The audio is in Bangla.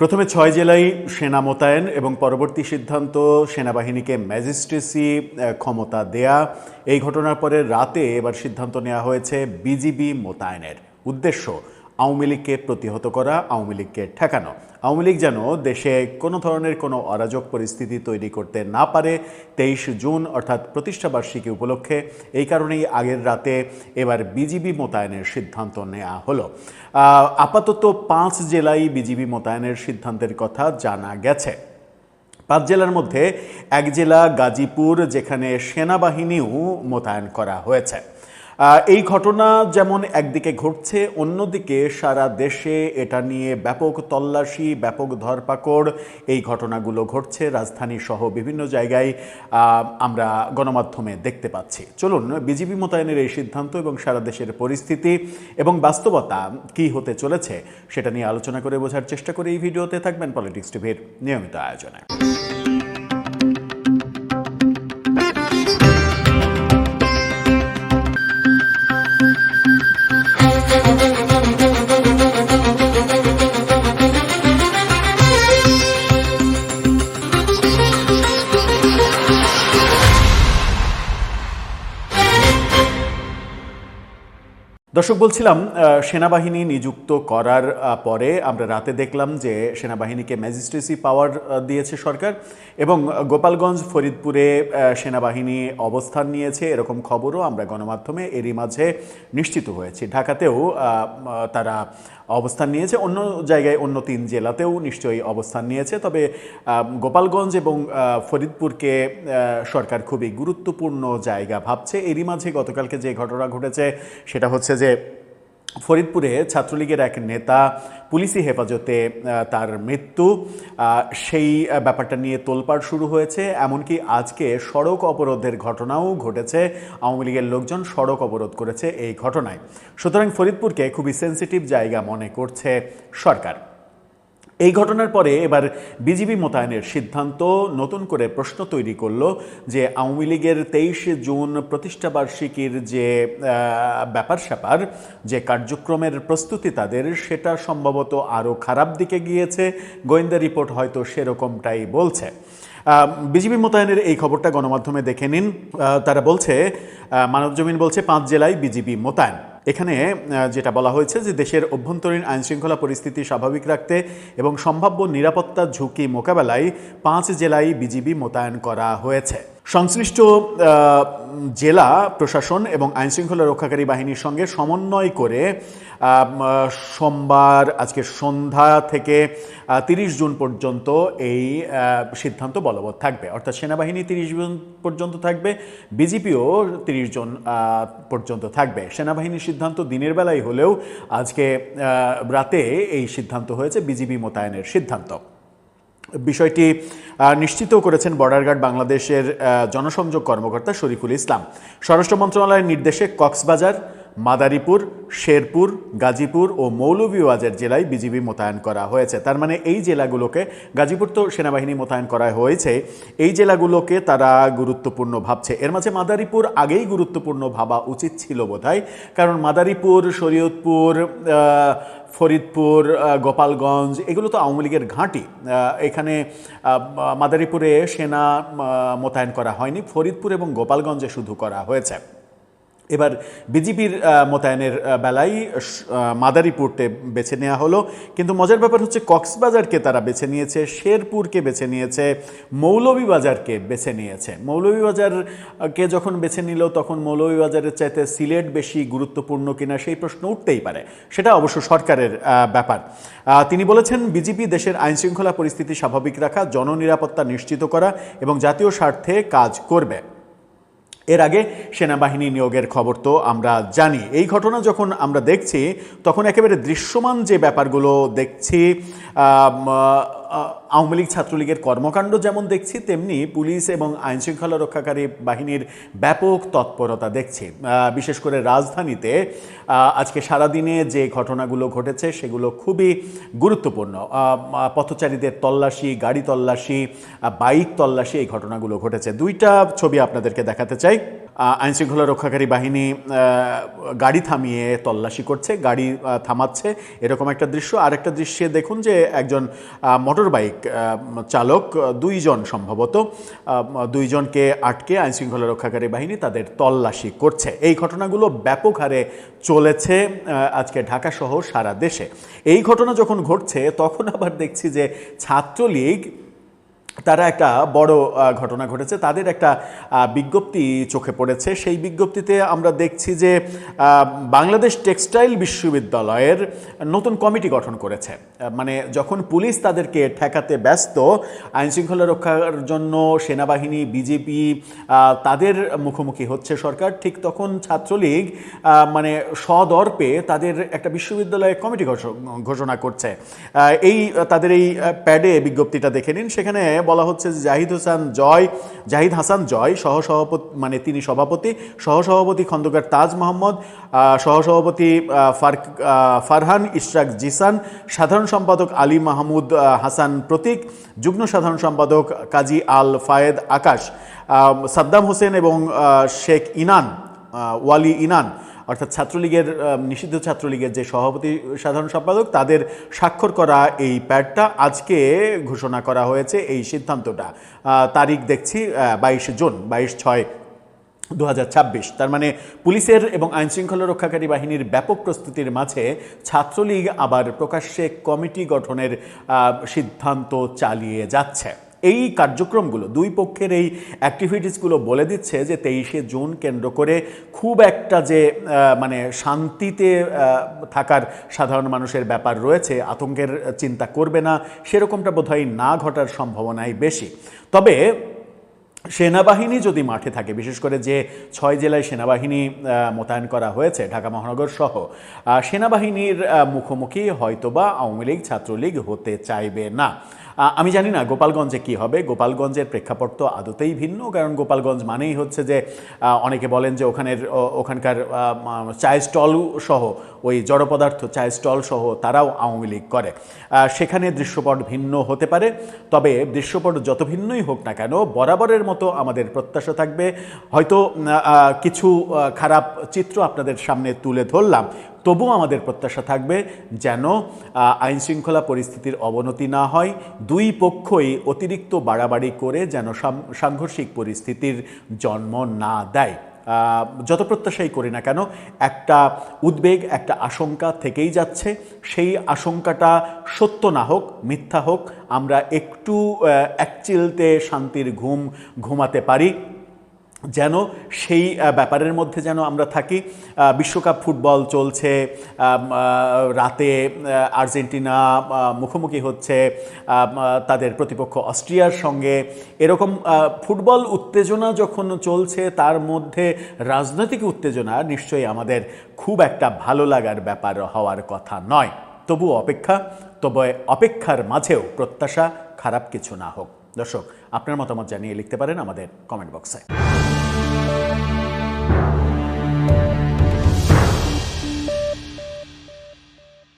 প্রথমে ৬ জেলায় সেনা মোতায়েন এবং পরবর্তী সিদ্ধান্ত সেনাবাহিনীকে ম্যাজিস্ট্রেসি ক্ষমতা দেয়া। এই ঘটনার পরে রাতে এবার সিদ্ধান্ত নেওয়া হয়েছে বিজিবি মোতায়েনের। উদ্দেশ্য আওয়ামী লীগকে প্রতিহত করা, আওয়ামী লীগকে ঠেকানো। আওয়ামী লীগ যেন দেশে কোনো ধরনের কোনো অরাজক পরিস্থিতি তৈরি করতে না পারে ২৩ জুন অর্থাৎ প্রতিষ্ঠাবার্ষিকী উপলক্ষে। এই কারণেই আগের রাতে এবার বিজিবি মোতায়েনের সিদ্ধান্ত নেওয়া হলো। আপাতত ৫ জেলায় বিজিবি মোতায়েনের সিদ্ধান্তের কথা জানা গেছে। ৫ জেলার মধ্যে এক জেলা গাজীপুর, যেখানে সেনাবাহিনীও মোতায়েন করা হয়েছে। এই ঘটনা যেমন একদিকে ঘটছে, অন্যদিকে সারা দেশে এটা নিয়ে ব্যাপক তল্লাশি, ব্যাপক ধরপাকড় এই ঘটনাগুলো ঘটছে রাজধানী সহ বিভিন্ন জায়গায় আমরা গণমাধ্যমে দেখতে পাচ্ছি। চলুন বিজিবি মোতায়েনের এই সিদ্ধান্ত এবং সারা দেশের পরিস্থিতি এবং বাস্তবতা কি হতে চলেছে সেটা নিয়ে আলোচনা করে বোঝার চেষ্টা করে এই ভিডিওতে থাকবেন পলিটিক্স টিভির নিয়মিত আয়োজনে। দর্শক, বলছিলাম সেনাবাহিনী নিযুক্ত করার পরে আমরা রাতে দেখলাম যে সেনাবাহিনীকে ম্যাজিস্ট্রেসি পাওয়ার দিয়েছে সরকার এবং গোপালগঞ্জ, ফরিদপুরে সেনাবাহিনী অবস্থান নিয়েছে এরকম খবরও আমরা গণমাধ্যমে এরই মাঝে নিশ্চিত হয়েছি। ঢাকাতেও তারা অবস্থান নিয়েছে, অন্য জায়গায় অন্য ৩ জেলাতেও নিশ্চয়ই অবস্থান নিয়েছে। তবে গোপালগঞ্জ এবং ফরিদপুরকে সরকার খুবই গুরুত্বপূর্ণ জায়গা ভাবছে। এরই মাঝে গতকালকে যে ঘটনা ঘটেছে সেটা হচ্ছে যে ফরিদপুরে ছাত্রলীগের এক নেতা পুলিশি হেফাজতে তার মৃত্যু। সেই ব্যাপারটা নিয়ে তোলপাড় শুরু হয়েছে। এমনকি আজকে সড়ক অবরোধের ঘটনাও ঘটেছে। আওয়ামী লীগের লোকজন সড়ক অবরোধ করেছে এই ঘটনায়। সুতরাং ফরিদপুরকে খুবই সেন্সিটিভ জায়গা মনে করছে সরকার। এই ঘটনার পরে এবার বিজিবি মোতায়েনের সিদ্ধান্ত নতুন করে প্রশ্ন তৈরি করলো যে আওয়ামী লীগের ২৩ জুন প্রতিষ্ঠাবার্ষিকীর যে ব্যাপার স্যাপার, যে কার্যক্রমের প্রস্তুতি তাদের, সেটা সম্ভবত আরও খারাপ দিকে গিয়েছে। গোয়েন্দা রিপোর্ট হয়তো সেরকমটাই বলছে। বিজিবি মোতায়েনের এই খবরটা গণমাধ্যমে দেখে নিন। তারা বলছে, মানবজমিন বলছে ৫ জেলায় বিজিবি মোতায়েন। এখানে যেটা বলা হয়েছে যে দেশের অভ্যন্তরীণ আইনশৃঙ্খলা পরিস্থিতি স্বাভাবিক রাখতে এবং সম্ভাব্য নিরাপত্তা ঝুঁকি মোকাবেলায় ৫ জেলায় বিজিবি মোতায়েন করা হয়েছে। সংশ্লিষ্ট জেলা প্রশাসন এবং আইনশৃঙ্খলা রক্ষাকারী বাহিনীর সঙ্গে সমন্বয় করে সোমবার আজকে সন্ধ্যা থেকে ৩০ জুন পর্যন্ত এই সিদ্ধান্ত বলবৎ থাকবে। অর্থাৎ সেনাবাহিনী ৩০ জুন পর্যন্ত থাকবে, বিজিপিও ৩০ জন পর্যন্ত থাকবে। সেনাবাহিনীর সিদ্ধান্ত দিনের বেলায় হলেও আজকে রাতে এই সিদ্ধান্ত হয়েছে বিজিবি মোতায়েনের সিদ্ধান্ত। বিষয়টি নিশ্চিত করেছেন বর্ডার গার্ড বাংলাদেশের জনসংযোগ কর্মকর্তা শরীফুল ইসলাম। স্বরাষ্ট্র মন্ত্রণালয়ের নির্দেশে কক্সবাজার, মাদারীপুর, শেরপুর, গাজীপুর ও মৌলভীবাজার জেলায় বিজিবি মোতায়েন করা হয়েছে। তার মানে এই জেলাগুলোকে, গাজীপুর তো সেনাবাহিনী মোতায়েন করা হয়েছে, এই জেলাগুলোকে তারা গুরুত্বপূর্ণ ভাবছে। এর মাঝে মাদারীপুর আগেই গুরুত্বপূর্ণ ভাবা উচিত ছিল বোধহয়, কারণ মাদারীপুর, শরীয়তপুর, ফরিদপুর, গোপালগঞ্জ এগুলো তো আওয়ামী লীগের ঘাঁটি। এখানে মাদারীপুরে সেনা মোতায়েন করা হয়নি, ফরিদপুর এবং গোপালগঞ্জে শুধু করা হয়েছে। এবার বিজিবির মোতায়েনের বেলায় মাদারীপুরকে বেছে নেওয়া হলো, কিন্তু মজার ব্যাপার হচ্ছে কক্সবাজারকে তারা বেছে নিয়েছে, শেরপুরকে বেছে নিয়েছে, মৌলভীবাজারকে বেছে নিয়েছে। মৌলভীবাজারকে যখন বেছে নিল তখন মৌলভীবাজারের চাইতে সিলেট বেশি গুরুত্বপূর্ণ কিনা সেই প্রশ্ন উঠতেই পারে, সেটা অবশ্য সরকারের ব্যাপার। তিনি বলেছেন, বিজিবি দেশের আইনশৃঙ্খলা পরিস্থিতি স্বাভাবিক রাখা, জননিরাপত্তা নিশ্চিত করা এবং জাতীয় স্বার্থে কাজ করবে। এর আগে সেনাবাহিনী নিয়োগের খবর তো আমরা জানি। এই ঘটনা যখন আমরা দেখছি তখন একেবারে দৃশ্যমান যে ব্যাপারগুলো দেখছি, আওয়ামী লীগ ছাত্রলীগের কর্মকাণ্ড যেমন দেখছি, তেমনি পুলিশ এবং আইনশৃঙ্খলা রক্ষাকারী বাহিনীর ব্যাপক তৎপরতা দেখছি। বিশেষ করে রাজধানীতে আজকে সারাদিনে যে ঘটনাগুলো ঘটেছে সেগুলো খুবই গুরুত্বপূর্ণ। পথচারীদের তল্লাশি, গাড়ি তল্লাশি, বাইক তল্লাশি, এই ঘটনাগুলো ঘটেছে। দুইটা ছবি আপনাদেরকে দেখাতে চাই। আইনশৃঙ্খলা রক্ষাকারী বাহিনী গাড়ি থামিয়ে তল্লাশি করছে, গাড়ি থামাচ্ছে, এরকম একটা দৃশ্য। আরেকটা দৃশ্যে দেখুন যে একজন মোটর বাইক চালক সম্ভবত দুইজনকে আটকে আইনশৃঙ্খলা রক্ষাকারী বাহিনী তাদের তল্লাশি করছে। এই ঘটনাগুলো ব্যাপক হারে চলেছে আজকে ঢাকা সহ সারা দেশে। এই ঘটনা যখন ঘটছে তখন আবার দেখছি যে ছাত্রলীগ তারা একটা বড় ঘটনা ঘটেছে, তাদের একটা বিজ্ঞপ্তি চোখে পড়েছে। সেই বিজ্ঞপ্তিতে আমরা দেখছি যে বাংলাদেশ টেক্সটাইল বিশ্ববিদ্যালয়ের নতুন কমিটি গঠন করেছে। মানে যখন পুলিশ তাদেরকে ঠেকাতে ব্যস্ত, আইনশৃঙ্খলা রক্ষার জন্য সেনাবাহিনী, বিজেপি তাদের মুখোমুখি হচ্ছে সরকার, ঠিক তখন ছাত্রলীগ মানে সদর্পে তাদের একটা বিশ্ববিদ্যালয়ে কমিটি ঘোষণা করছে। তাদের এই প্যাডে বিজ্ঞপ্তিটা দেখে নিন। সেখানে বলা হচ্ছে যে জাহিদ হাসান জয় সহসভাপতি, মানে তিনি সভাপতি, সহসভাপতি খন্দকার তাজ মোহাম্মদ, সহসভাপতি ফারহান ইশরাক জিসান, সাধারণ সম্পাদক আলী মাহমুদ হাসান প্রতীক, যুগ্ম সাধারণ সম্পাদক কাজী আল ফায়েদ আকাশ, সাদ্দাম হোসেন এবং শেখ ওয়ালি ইনান, অর্থাৎ ছাত্রলীগের নিষিদ্ধ ছাত্রলীগের যে সভাপতি সাধারণ সম্পাদক, তাদের স্বাক্ষর করা এই প্যাডটা আজকে ঘোষণা করা হয়েছে। এই সিদ্ধান্তটা তারিখ দেখছি 22/6/2026। তার মানে পুলিশের এবং আইনশৃঙ্খলা রক্ষাকারী বাহিনীর ব্যাপক প্রস্তুতির মাঝে ছাত্রলীগ আবার প্রকাশ্যে কমিটি গঠনের সিদ্ধান্ত চালিয়ে যাচ্ছে। এই কার্যক্রমগুলো, দুই পক্ষের এই অ্যাক্টিভিটিসগুলো বলে দিচ্ছে যে 23শে জুন কেন্দ্র করে খুব একটা যে মানে শান্তিতে থাকার সাধারণ মানুষের ব্যাপার রয়েছে, আতঙ্কের চিন্তা করবে না, সেরকমটা বোধহয় না ঘটার সম্ভাবনাই বেশি। তবে সেনাবাহিনী যদি মাঠে থাকে, বিশেষ করে যে 6 জেলায় সেনাবাহিনী মোতায়েন করা হয়েছে ঢাকা মহানগর সহ, সেনাবাহিনীর মুখোমুখি হয়তোবা আওয়ামী লীগ ছাত্রলীগ হতে চাইবে না। আমি জানি না গোপালগঞ্জে কি হবে। গোপালগঞ্জের প্রেক্ষাপট তো আদতেই ভিন্ন, কারণ গোপালগঞ্জ মানেই হচ্ছে যে অনেকে বলেন যে ওখানকার চায়ের স্টল সহ, ওই জড় পদার্থ চায়ের স্টল সহ তারাও আওয়ামী লীগ করে। সেখানে দৃশ্যপট ভিন্ন হতে পারে। তবে দৃশ্যপট যত ভিন্নই হোক না কেন, বরাবরের মতো আমাদের প্রত্যাশা থাকবে, হয়তো কিছু খারাপ চিত্র আপনাদের সামনে তুলে ধরলাম, তবুও আমাদের প্রত্যাশা থাকবে যেন আইনশৃঙ্খলা পরিস্থিতির অবনতি না হয়, দুই পক্ষই অতিরিক্ত বাড়াবাড়ি করে যেন সাংঘর্ষিক পরিস্থিতির জন্ম না দেয়। যত প্রত্যাশাই করি না কেন, একটা উদ্বেগ, একটা আশঙ্কা থেকেই যাচ্ছে। সেই আশঙ্কাটা সত্য না হোক, মিথ্যা হোক, আমরা একটু একচিলতে শান্তির ঘুম ঘুমাতে পারি, যেন সেই ব্যাপারের মধ্যে যেন আমরা থাকি। বিশ্বকাপ ফুটবল চলছে, রাতে আর্জেন্টিনা মুখোমুখি হচ্ছে তাদের প্রতিপক্ষ অস্ট্রিয়ার সঙ্গে। এরকম ফুটবল উত্তেজনা যখন চলছে, তার মধ্যে রাজনৈতিক উত্তেজনা নিশ্চয়ই আমাদের খুব একটা ভালো লাগার ব্যাপার হওয়ার কথা নয়। তবু অপেক্ষার মাঝেও প্রত্যাশা খারাপ কিছু না হোক। দর্শক, আপনার মতামত জানিয়ে লিখতে পারেন আমাদের কমেন্ট বক্সে।